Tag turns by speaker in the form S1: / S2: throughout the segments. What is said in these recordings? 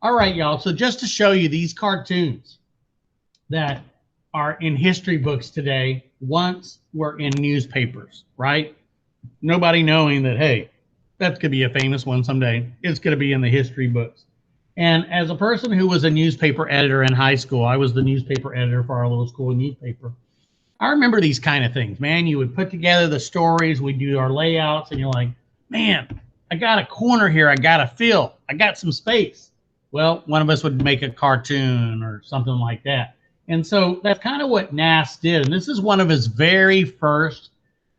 S1: All right, y'all. So just to show you these cartoons that are in history books today, once were in newspapers, right? Nobody knowing that, hey, that's going to be a famous one someday. It's going to be in the history books. And as a person who was a newspaper editor in high school, I was the newspaper editor for our little school newspaper. I remember these kind of things, man. You would put together the stories, we'd do our layouts, and you're like, man, I got a corner here I got to fill. I got some space. Well, one of us would make a cartoon or something like that. And so that's kind of what Nass did. And this is one of his very first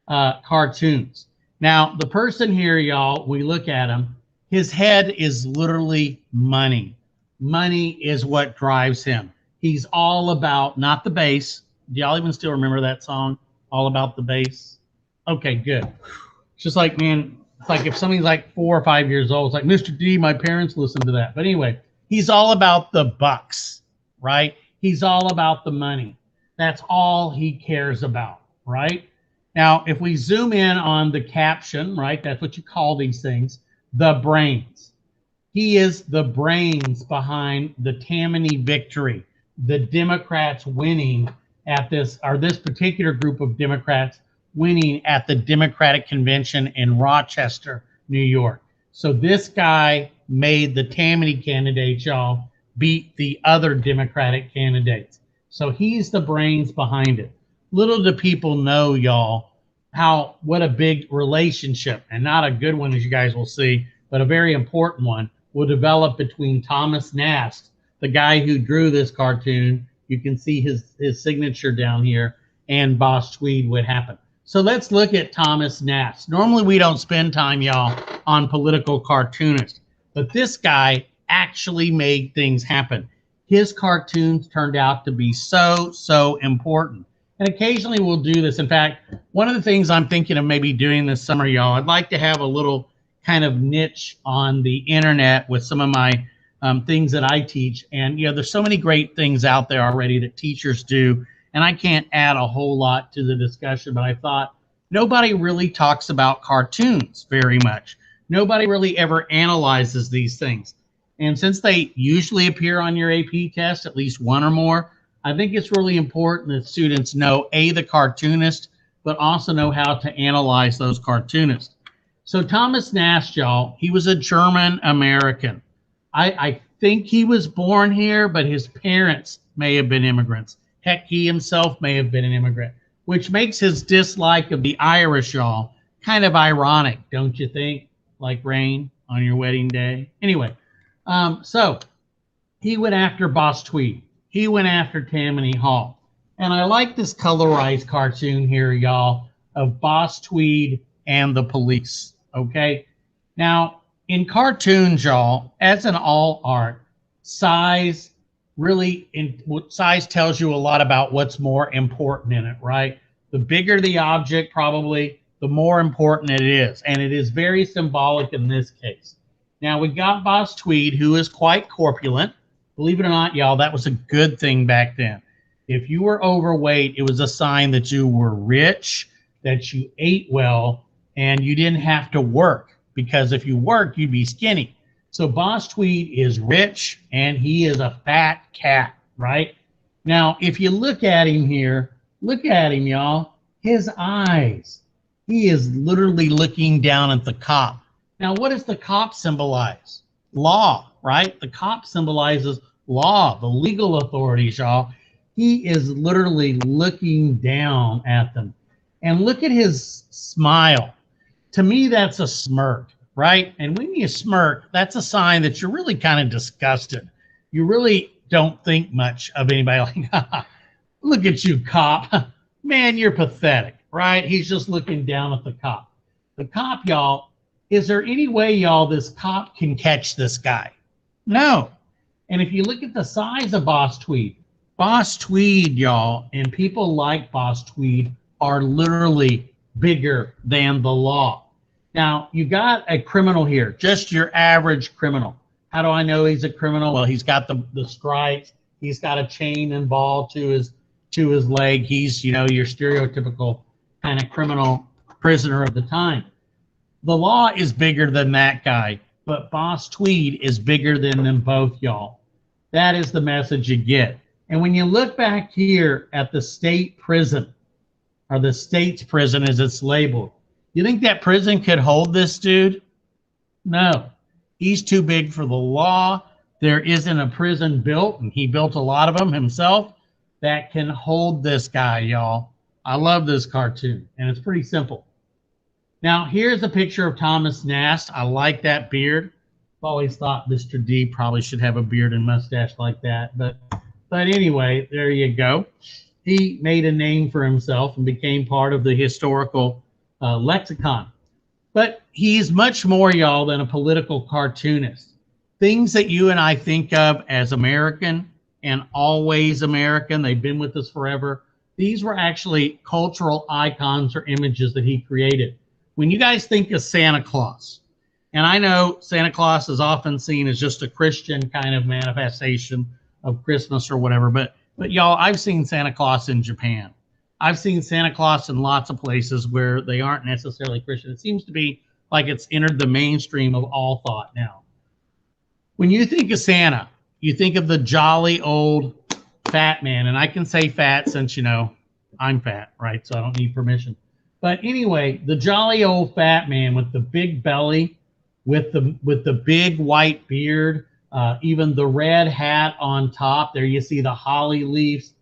S1: cartoons. Now, the person here, y'all, we look at him, his head is literally money. Money is what drives him. He's all about, not the bass. Do y'all even still remember that song, All About the Bass? Okay, good. It's just like, man, it's like if somebody's like 4 or 5 years old, it's like, Mr. D, my parents listened to that. But anyway, he's all about the bucks, right? He's all about the money. That's all he cares about, right? Now, if we zoom in on the caption, right, that's what you call these things, the brains. He is the brains behind the Tammany victory, the Democrats winning at this, or this particular group of Democrats winning at the Democratic Convention in Rochester, New York. So this guy made the Tammany candidates, y'all, beat the other Democratic candidates. So he's the brains behind it. Little do people know, y'all, what a big relationship, and not a good one, as you guys will see, but a very important one, will develop between Thomas Nast, the guy who drew this cartoon. You can see his signature down here, and Boss Tweed would happen. So let's look at Thomas Nast. Normally we don't spend time, y'all, on political cartoonists, but this guy actually made things happen. His cartoons turned out to be so important. And occasionally we'll do this. In fact, one of the things I'm thinking of maybe doing this summer, y'all, I'd like to have a little kind of niche on the internet with some of my things that I teach. And, you know, there's so many great things out there already that teachers do. And I can't add a whole lot to the discussion, but I thought nobody really talks about cartoons very much. Nobody really ever analyzes these things. And since they usually appear on your AP test, at least one or more, I think it's really important that students know, A, the cartoonist, but also know how to analyze those cartoonists. So Thomas Nast, y'all, he was a German American. I think he was born here, but his parents may have been immigrants. Heck, he himself may have been an immigrant, which makes his dislike of the Irish, y'all, kind of ironic, don't you think? Like rain on your wedding day. Anyway, so he went after Boss Tweed. He went after Tammany Hall. And I like this colorized cartoon here, y'all, of Boss Tweed and the police, okay? Now, in cartoons, y'all, as in all art, size tells you a lot about what's more important in it, right? The bigger the object, probably, the more important it is. And it is very symbolic in this case. Now, we got Boss Tweed, who is quite corpulent. Believe it or not, y'all, that was a good thing back then. If you were overweight, it was a sign that you were rich, that you ate well, and you didn't have to work. Because if you worked, you'd be skinny. So Boss Tweed is rich, and he is a fat cat, right? Now, if you look at him here, look at him, y'all. His eyes. He is literally looking down at the cop. Now, what does the cop symbolize? Law, right? The cop symbolizes law, the legal authorities, y'all. He is literally looking down at them. And look at his smile. To me, that's a smirk, right? And when you smirk, that's a sign that you're really kind of disgusted. You really don't think much of anybody like, look at you, cop. Man, you're pathetic, right? He's just looking down at the cop. The cop, y'all, is there any way, y'all, this cop can catch this guy? No. And if you look at the size of Boss Tweed, y'all, and people like Boss Tweed are literally bigger than the law. Now, you got a criminal here, just your average criminal. How do I know he's a criminal? Well, he's got the stripes. He's got a chain and ball to his leg. He's, you know, your stereotypical kind of criminal prisoner of the time. The law is bigger than that guy. but Boss Tweed is bigger than them both, y'all. That is the message you get. And when you look back here at the state prison, or the state's prison as it's labeled, you think that prison could hold this dude? No. He's too big for the law. There isn't a prison built, and he built a lot of them himself, that can hold this guy, y'all. I love this cartoon, and it's pretty simple. Now, here's a picture of Thomas Nast. I like that beard. I've always thought Mr. D probably should have a beard and mustache like that. But anyway, there you go. He made a name for himself and became part of the historical lexicon. But he's much more, y'all, than a political cartoonist. Things that you and I think of as American and always American, they've been with us forever. These were actually cultural icons or images that he created. When you guys think of Santa Claus, and I know Santa Claus is often seen as just a Christian kind of manifestation of Christmas or whatever, but y'all, I've seen Santa Claus in Japan. I've seen Santa Claus in lots of places where they aren't necessarily Christian. It seems to be like it's entered the mainstream of all thought now. When you think of Santa, you think of the jolly old fat man, and I can say fat since, you know, I'm fat, right? So I don't need permission. But anyway, the jolly old fat man with the big belly, with the big white beard, even the red hat on top. There you see the holly leaves.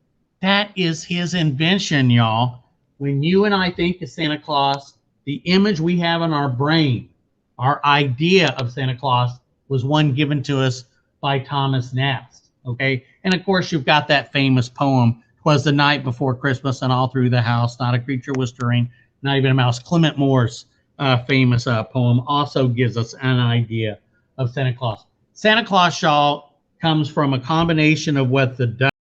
S1: That is his invention, y'all. When you and I think of Santa Claus, the image we have in our brain, our idea of Santa Claus, was one given to us by Thomas Nast, okay? And of course, you've got that famous poem, "'Twas the night before Christmas, and all through the house not a creature was stirring, not even a mouse." Clement Moore's famous poem also gives us an idea of Santa Claus. Santa Claus, y'all, comes from a combination of what the